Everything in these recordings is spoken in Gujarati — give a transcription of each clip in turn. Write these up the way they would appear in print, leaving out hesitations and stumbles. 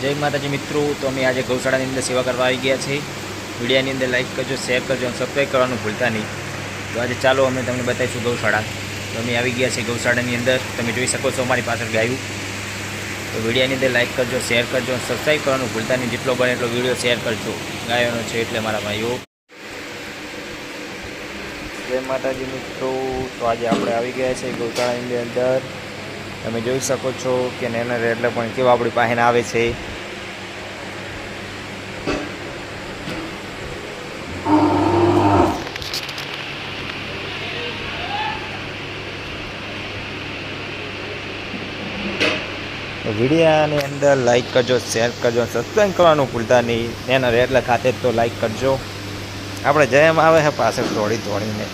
જય માતાજી મિત્રો, તો અમે આજે ગૌશાળાની અંદર સેવા કરવા આવી ગયા છીએ। વિડીયોની અંદર લાઈક કરજો, શેર કરજો અને સબસ્ક્રાઈબ કરવાનું ભૂલતા નહીં। તો આજે ચાલો અમે તમને બતાવીશું ગૌશાળા। તો અમે આવી ગયા છીએ ગૌશાળાની અંદર, તમે જોઈ શકો છો અમારી પાછળ ગાયું। તો વિડીયોની અંદર લાઈક કરજો, શેર કરજો અને સબસ્ક્રાઈબ કરવાનું ભૂલતા નહીં। જેટલો બને એટલો વિડીયો શેર કરજો, ગાયોનો છે એટલે મારા ભાઈઓ। જય માતાજી મિત્રો, તો આજે આપણે આવી ગયા છીએ ગૌશાળાની અંદર। તમે જોઈ શકો છો કે નાના રેડલા પણ કેવા આપણી પાસે આવે છે। વિડીયોની અંદર લાઈક કરજો, શેર કરજો, સબસ્ક્રાઈબ કરવાનું ભૂલતા નહીં। નાના રેડલા ખાતે તો લાઈક કરજો। આપણે જેમ આવે છે પાછળ દોડીને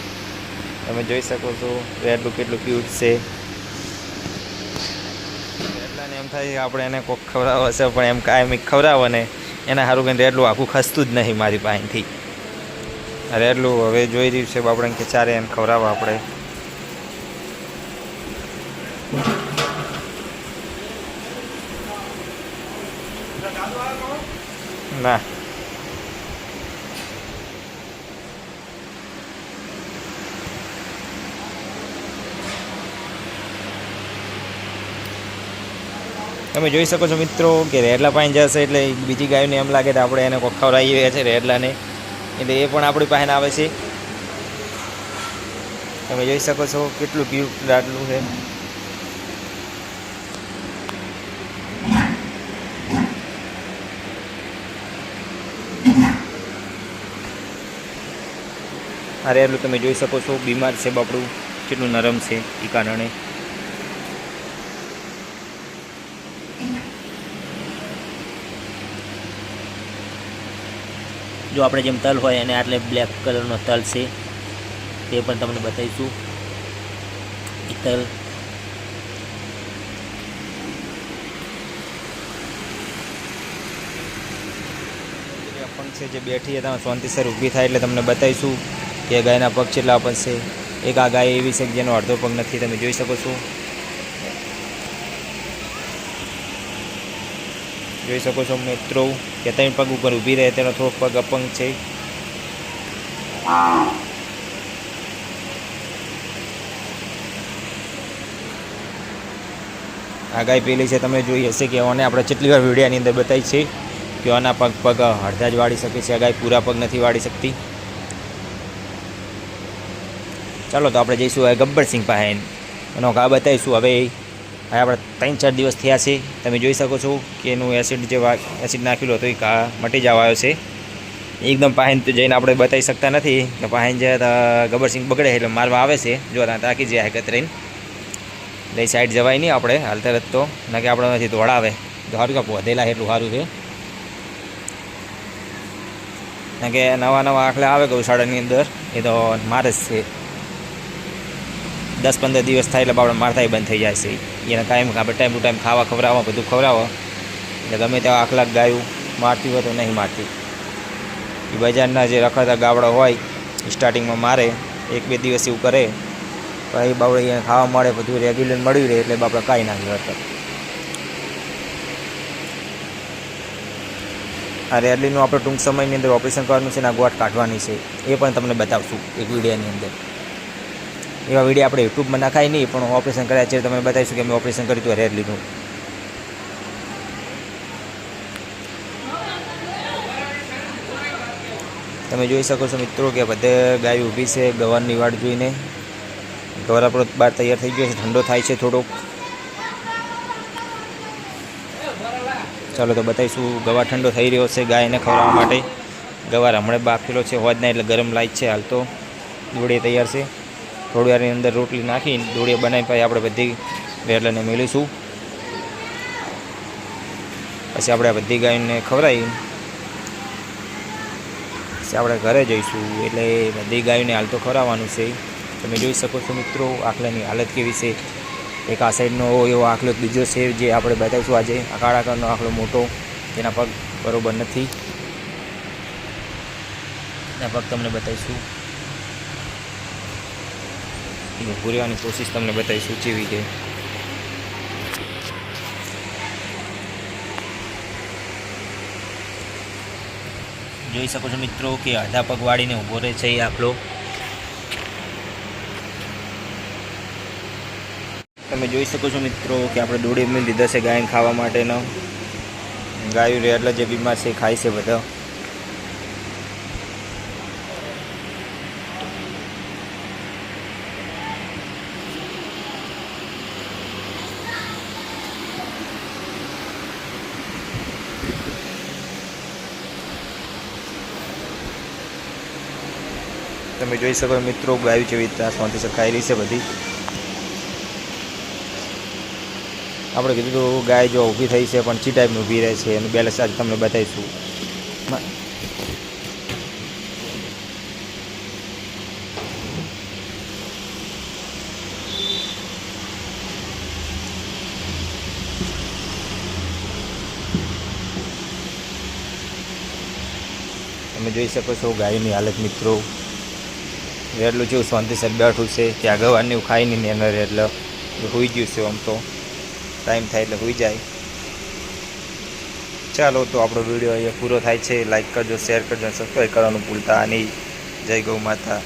તમે જોઈ શકો છો રેડલું કેટલું ક્યુટ છે। એમ થાય કે આપણે એને કોક ખવડાવો હશે, પણ એમ કાયમી ખવડાવો ને એના સારું કંઈ રેડલું આખું ખસતું જ નહીં મારી પાસેથી। રેડલું હવે જોઈ રહ્યું છે આપણે કે ચારે એને ખવડાવો આપણે। ના તમે જોઈ શકો છો મિત્રો કે રેડલા પાણી જશે એટલે બીજી ગાયોને એમ લાગે તો આપણે એને કોક ખવડાવીએ છીએ રેડલાને, એટલે એ પણ આપણી પાસે આવે છે। તમે જોઈ શકો છો કેટલું ક્યુટ રેડલું છે। આ રેડલું તમે જોઈ શકો છો બીમાર છે બાપડું, કેટલું નરમ છે એ કારણે। જો આપણે જેમ તલ હોય એને આટલે બ્લેક કલરનો તલ છે, તે પણ તમને બતાવીશું। એ તલ પણ છે જે બેઠી તમે શાંતિસર ઊભી થાય એટલે તમને બતાવીશું કે ગાયના પગ કેટલા પણ છે। એક આ ગાય એવી છે કે જેનો અડધો પગ નથી, તમે જોઈ શકો છો। જોઈ શકો છો મિત્રો કે 3 પગ ઉપર ઊભી રહે, તેનો થોડોક પગ અપંગ છે। આ ગાય પેલી છે, તમે જોઈ હશે કે આને આપણે કેટલી વાર વિડીયોની અંદર બતાવી છે કે આના પગ અડધા જ વાળી શકે છે, આ ગાય પૂરા પગ નથી વાળી શકતી। ચાલો તો આપણે જઈશું હવે ગબ્બરસિંહ પાસે, એનો ઘા બતાવીશું। હવે આપણે 3-4 દિવસ થયા છે, તમે જોઈ શકો છો કે એનું એસિડ નાખેલું હતું એ ઘા મટી જવા આવ્યો છે એકદમ। પાહેન તો જઈને આપણે બતાવી શકતા નથી કે પાહેન જાય તો ગબ્બરસિંહ બગડે એટલે મારવા આવે છે। જો તાકી જાય કતરીને લઈ સાઈડ જવાય નહીં આપણે હાલતા રત તો, ના કે આપણે નથી દોડાવે તો સારું કે વધેલા એટલું સારું છે। કારણ કે નવા આખલા આવે ગૌશાળાની અંદર એ તો મારે જ છે। 10-15 દિવસ થાય એટલે આપણે મારતાય બંધ થઈ જાય છે। એને કાયમ આપણે ટાઈમ ટુ ટાઈમ ખાવા ખવડાવો, બધું ખવડાવો એટલે ગમે તેવા આખલા ગાયું મારતી હોય તો નહીં મારતી। એ બજારના જે રખડતા ગાવડા હોય સ્ટાર્ટિંગમાં મારે, 1-2 દિવસ એવું કરે, પછી બાબડે એને ખાવા મળે, બધું રેગ્યુલર મળી રહે એટલે બાપડે કાંઈ ના કરતા। આ રેડલીનું આપણે ટૂંક સમયની અંદર ઓપરેશન કરવાનું છે અને આ ગોઠ કાઢવાની છે, એ પણ તમને બતાવશું એક વિડીયોની અંદર। એવા વિડીયો આપણે યુટ્યુબમાં નાખાય નહીં, પણ ઓપરેશન કર્યા છે તમે બતાવીશું કે અમે ઓપરેશન કર્યું હતું રેડલીનું। તમે જોઈ શકો છો મિત્રો કે બધે ગાય ઊભી છે ગવારની વાટ જોઈને। ગવાર આપણો બહાર તૈયાર થઈ ગયો છે, ઠંડો થાય છે થોડોક। ચાલો તો બતાવીશું, ગવાર ઠંડો થઈ રહ્યો છે ગાયને ખવડાવવા માટે। ગવાર હમણાં બાફેલો છે હોજના એટલે ગરમ લાઈટ છે હાલ તો। દોડીએ તૈયાર છે, થોડી વારની અંદર રોટલી નાખીને દોડીએ બનાવી પાઈ આપણે બધી રેડલાને મેળીશું। પછી આપણે બધી ગાયને ખવડાવી પછી આપણે ઘરે જઈશું, એટલે બધી ગાયોને હાલ તો ખવડાવવાનું છે। તમે જોઈ શકો છો મિત્રો આખલાની હાલત કેવી છે। એક આ સાઈડનો એવો આખલો બીજો છે જે આપણે બતાવીશું આજે। આ કાળા કલરનો આખલો મોટો, તેના પગ બરોબર નથી, એના પગ તમને બતાવીશું। પૂરવાની કોશિશ તમને બતાવીશું કેવી છે। જોઈ શકો છો મિત્રો કે અડધા પગ વાળીને ઊભો રહે છે એ આખલો. તમે જોઈ શકો છો મિત્રો કે આપણે દોડી મિલ લીધા છે ગાયને ખાવા માટેનો. ગાયું રે એટલે જે બીમાર છે ખાય છે બધા. તમે જોઈ શકો મિત્રો ગાયું જેવી રીતના શાંતિસર ખાઈ રહી છે બધી. આપણે કીધું તો ગાય જો ઊભી થઈ છે પણ ચી ટાઈપની ઊભી રહે છે એનું બેલેન્સ આજે તમને બતાવીશું. તમે જોઈ શકો છો ગાયની હાલત મિત્રો. રેડલું જેવું શાંતિસર બેઠું છે ત્યાં ગવારની એવું ખાઈ નહીં એના રેડલ હોઈ ગયું છે. આમ તો ટાઈમ થાય એટલે હોઈ જાય. ચાલો તો આપણો વિડીયો અહીંયા પૂરો થાય છે. લાઈક કરજો, શેર કરજો, સબસ્ક્રાઈબ કરવાનું ભૂલતા નહીં. જય ગૌ માતા.